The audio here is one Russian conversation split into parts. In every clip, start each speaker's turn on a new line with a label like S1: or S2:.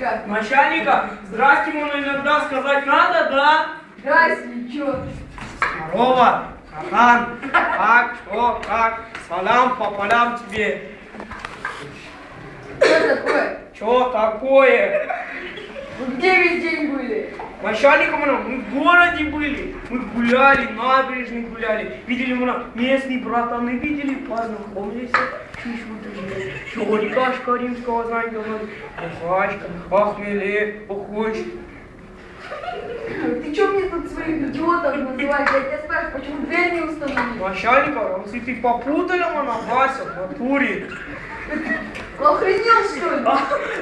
S1: начальника.
S2: Начальника? Здрасте, ему иногда сказать надо, да?
S1: Здрасте, чё?
S2: Здорово, братан. Как, что, как? Салам по полям тебе.
S1: Что такое?
S2: Что такое?
S1: Вы где весь день были?
S2: Начальником мы в городе были. Мы гуляли, набережной гуляли. Видели мы местные братаны, видели, познакомились. Чёрика римского знаете, Бухачка, Ахмеле, Бухоч.
S1: Ты чё мне тут своих идиотов называешь? Я тебя спрашиваю, почему дверь не установил?
S2: Начальника, он ты попутали, мана, Вася, в натуре.
S1: Охренел, что ли?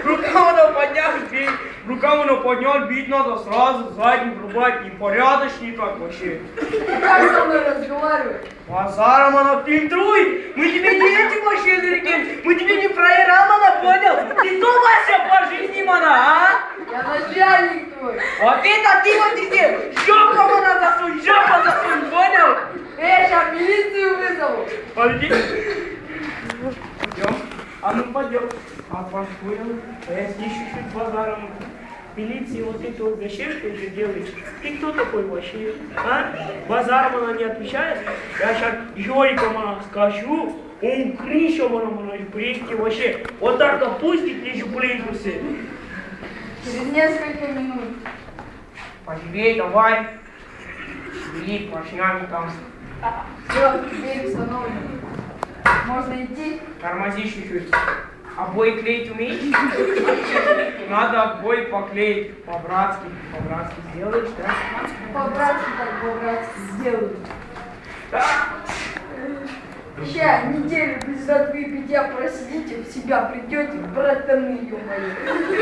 S2: Рукам надо поднять, бить. Рукам надо поднять, бить надо сразу, задний врубать. Непорядочный так вообще.
S1: Как со мной разговаривать?
S2: Базаром она фильтруй! Мы тебе не эти вообще, дорогие! Мы тебе не проверял, она понял? Ты кто, Вася, по жизни, мана, а?
S1: Я начальник твой.
S2: Вот это ты вот где? Жопа, мана, засунь, понял?
S1: Я сейчас милицию вызову.
S2: Пойди. Пойдем. А ну пойдем. А вас понял? Я здесь чуть-чуть базаром. Милиции вот это вот зачем ты же делаешь? Ты кто такой вообще? А? Базаром она не отвечает? Я сейчас Жориком она скажу, он крышем она брейки вообще. Вот так допустит лишь брейкусы.
S1: Через несколько минут.
S2: Поживей, давай. Бери поршнями там.
S1: Все, дверь установлена. Можно идти?
S2: Тормози чуть-чуть. Обои клеить умеешь? Надо обои поклеить по-братски. По-братски сделаешь, да?
S1: По-братски так, по-братски сделаю.
S2: Да.
S1: Ща, неделю без задвы питья просидите, в себя придете, братаны, ё-моё.